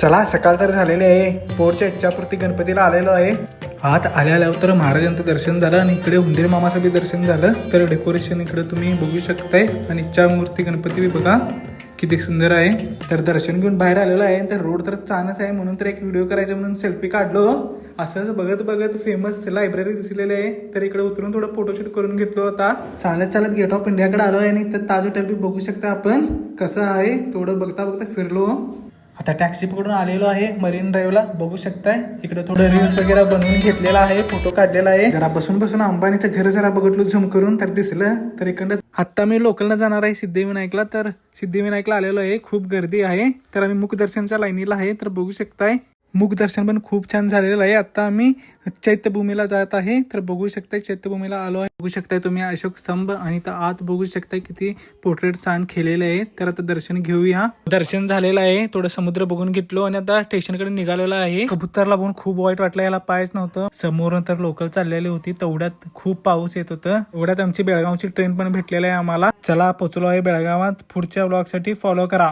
चला सकाळ तर झालेली आहे. पोरच्या इच्छापूर्ती गणपतीला आलेलो आहे. आत आल्यावर तर महाराजांचं दर्शन झालं आणि इकडे उंदीर मामाचं बी दर्शन झालं. तर डेकोरेशन इकडे तुम्ही बघू शकताय आणि इच्छामूर्ती गणपती बी बघा किती सुंदर आहे. तर दर्शन घेऊन बाहेर आलेलो आहे. तर रोड तर छानच आहे म्हणून तर एक व्हिडिओ करायचा म्हणून सेल्फी काढलो. असंच बघत बघत फेमस लायब्ररी दिसलेली आहे. तर इकडे उतरून थोडं फोटोशूट करून घेतलो होता. चालत चालत गेट ऑफ इंडियाकडे आलो आहे आणि तर ताज हॉटेल बी बघू शकता आपण कसं आहे. थोडं बघता बघता फिरलो. आता टॅक्सी पकडून आलेलो आहे मरीन ड्राईव्हला बघू शकताय. इकडे थोडं रील्स वगैरे बनवून घेतलेला आहे. फोटो काढलेला आहे. जरा बसून बसून अंबानीचं घर जरा बघितलं झूम करून तर दिसलं. तर इकडं आता मी लोकलनं जाणार आहे सिद्धिविनायकला. तर सिद्धिविनायकला आलेलो आहे. खूप गर्दी आहे. तर आम्ही मुखदर्शनच्या लाईनीला आहे. तर बघू शकताय मुखदर्शन पण खूप छान झालेलं आहे. आता आम्ही चैत्यभूमीला जात आहे. तर बघू शकताय चैत्यभूमीला आलो आहे. बघू शकताय तुम्ही अशोक स्तंभ आणि आत बघू शकताय किती पोर्ट्रेट छान केलेले आहे. तर आता दर्शन घेऊया. दर्शन झालेलं आहे. थोडं समुद्र बघून घेतलो आणि आता स्टेशनकडे निघालेलो आहे. कबुतरला बघून खूप वाईट वाटलं. याला पायच नव्हतं. समोरून तर लोकल चाललेली होती. तेवढ्यात खूप पाऊस येत होतं. एवढ्यात आमची बेळगावची ट्रेन पण भेटलेली आहे आम्हाला. चला पोचलो आहे बेळगावात. पुढच्या ब्लॉग साठी फॉलो करा.